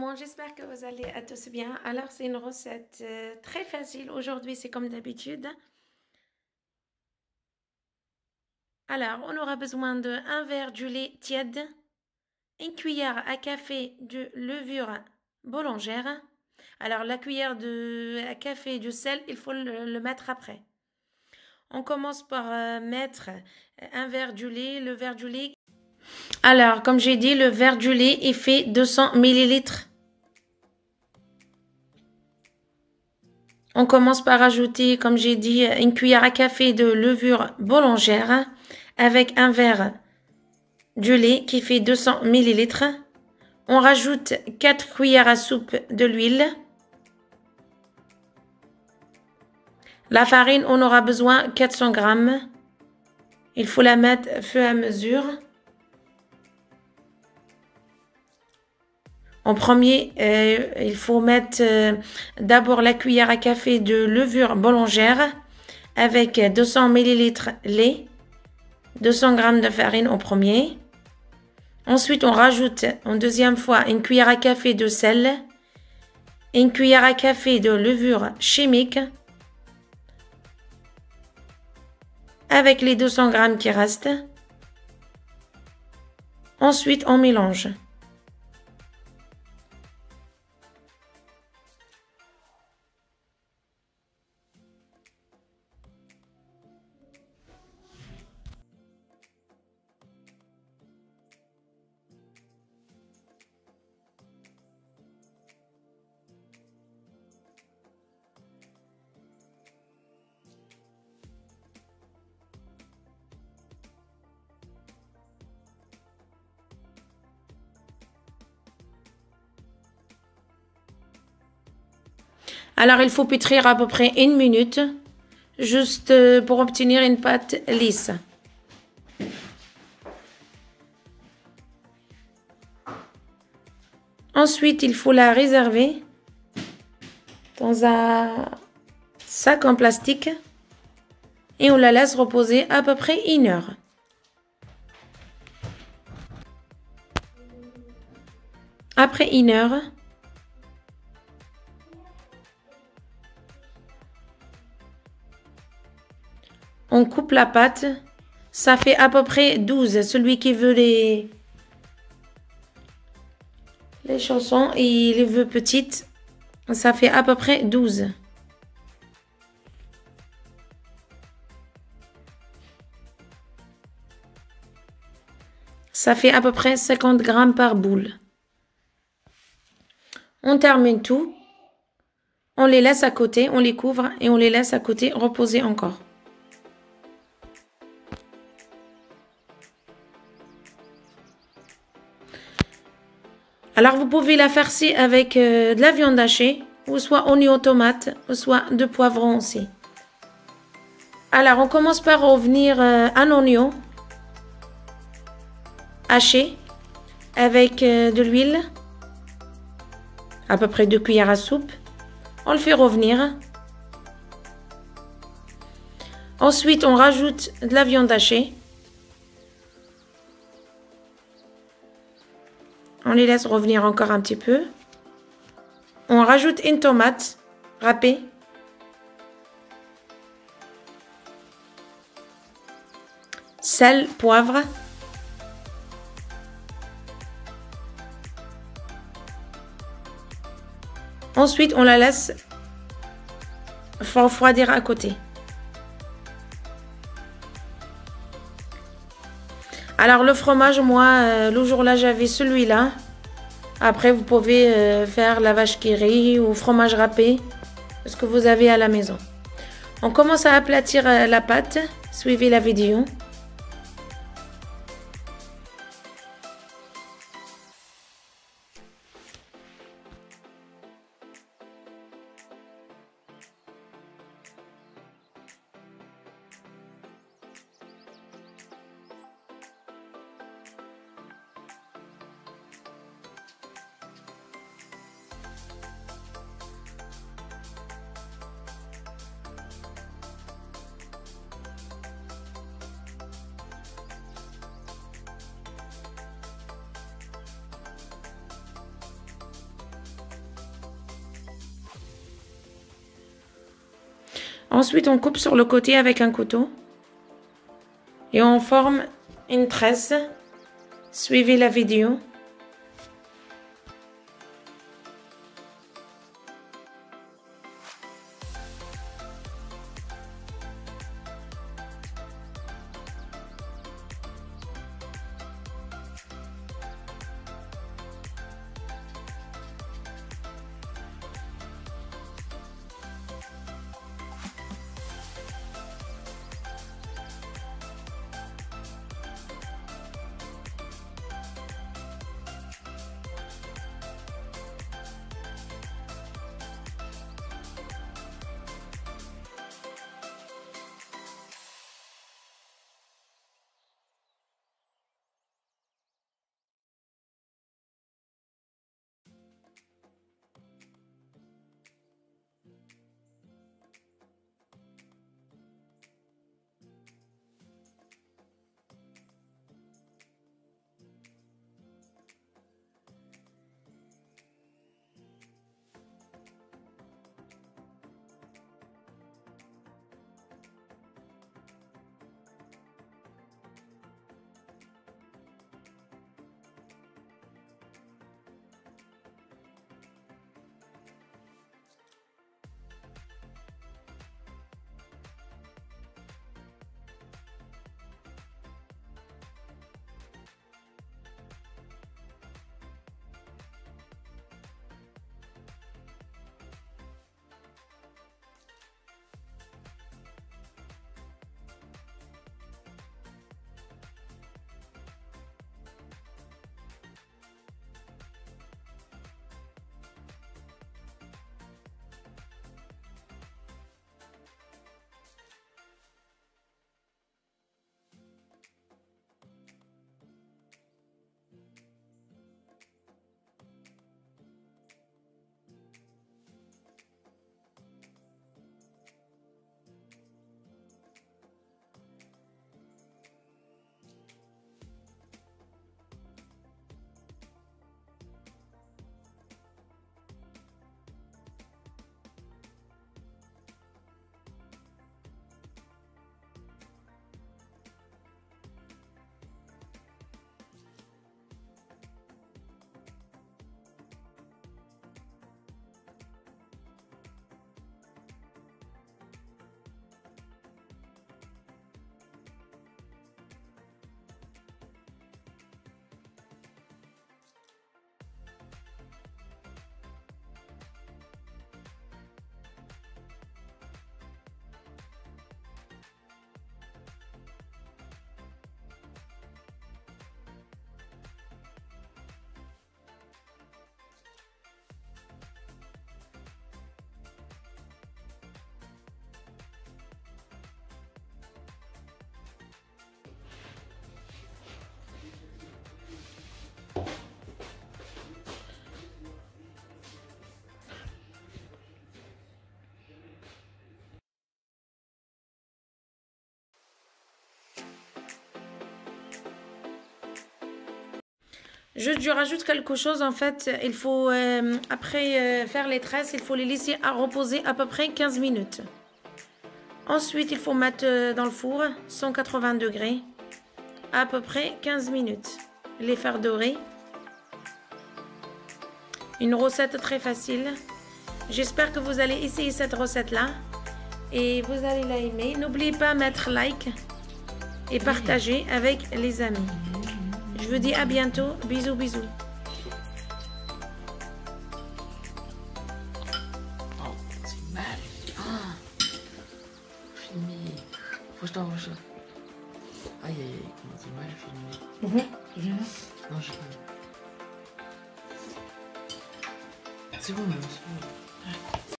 monde, j'espère que vous allez à tous bien. Alors, c'est une recette très facile. Aujourd'hui, c'est comme d'habitude. Alors, on aura besoin de un verre du lait tiède, une cuillère à café de levure boulangère. Alors, la cuillère à café du sel, il faut le mettre après. On commence par mettre un verre du lait, le verre du lait. Alors, comme j'ai dit, le verre du lait, il fait 200 millilitres. On commence par ajouter, comme j'ai dit, une cuillère à café de levure boulangère avec un verre du lait qui fait 200 millilitres. On rajoute 4 cuillères à soupe de l'huile. La farine, on aura besoin 400 grammes. Il faut la mettre au fur et à mesure. En premier, il faut mettre d'abord la cuillère à café de levure boulangère avec 200 millilitres lait, 200 g de farine en premier. Ensuite, on rajoute en deuxième fois une cuillère à café de sel, une cuillère à café de levure chimique avec les 200 g qui restent. Ensuite, on mélange. Alors, il faut pétrir à peu près 1 minute, juste pour obtenir une pâte lisse. Ensuite, il faut la réserver dans un sac en plastique et on la laisse reposer à peu près 1 heure. Après 1 heure, on coupe la pâte. Ça fait à peu près 12. Celui qui veut les chaussons et les veut petites, ça fait à peu près 12. Ça fait à peu près 50 grammes par boule. On termine tout. On les laisse à côté, on les couvre et on les laisse à côté reposer encore. Alors, vous pouvez la farcir avec de la viande hachée, ou soit oignon tomate, ou soit de poivron aussi. Alors, on commence par revenir un oignon haché avec de l'huile, à peu près 2 cuillères à soupe. On le fait revenir. Ensuite, on rajoute de la viande hachée. On les laisse revenir encore un petit peu. On rajoute une tomate râpée. Sel, poivre. Ensuite, on la laisse refroidir à côté. Alors, le fromage, moi, le jour-là, j'avais celui-là. Après, vous pouvez faire la vache qui rit ou fromage râpé, ce que vous avez à la maison. On commence à aplatir la pâte. Suivez la vidéo. Ensuite, on coupe sur le côté avec un couteau. Et on forme une tresse. Suivez la vidéo. Je rajoute quelque chose, en fait, il faut, après faire les tresses, il faut les laisser à reposer à peu près 15 minutes. Ensuite, il faut mettre dans le four, 180 degrés, à peu près 15 minutes. Les faire dorer. Une recette très facile. J'espère que vous allez essayer cette recette-là et vous allez la aimer. N'oubliez pas de mettre like et partager avec les amis. Je vous dis à bientôt. Bisous, bisous. Oh, c'est mal. Ah, filmer. Faut que je t'envoie ça. Aïe, aïe, aïe, comment c'est mal filmé. Non, je sais pas. C'est bon, c'est bon.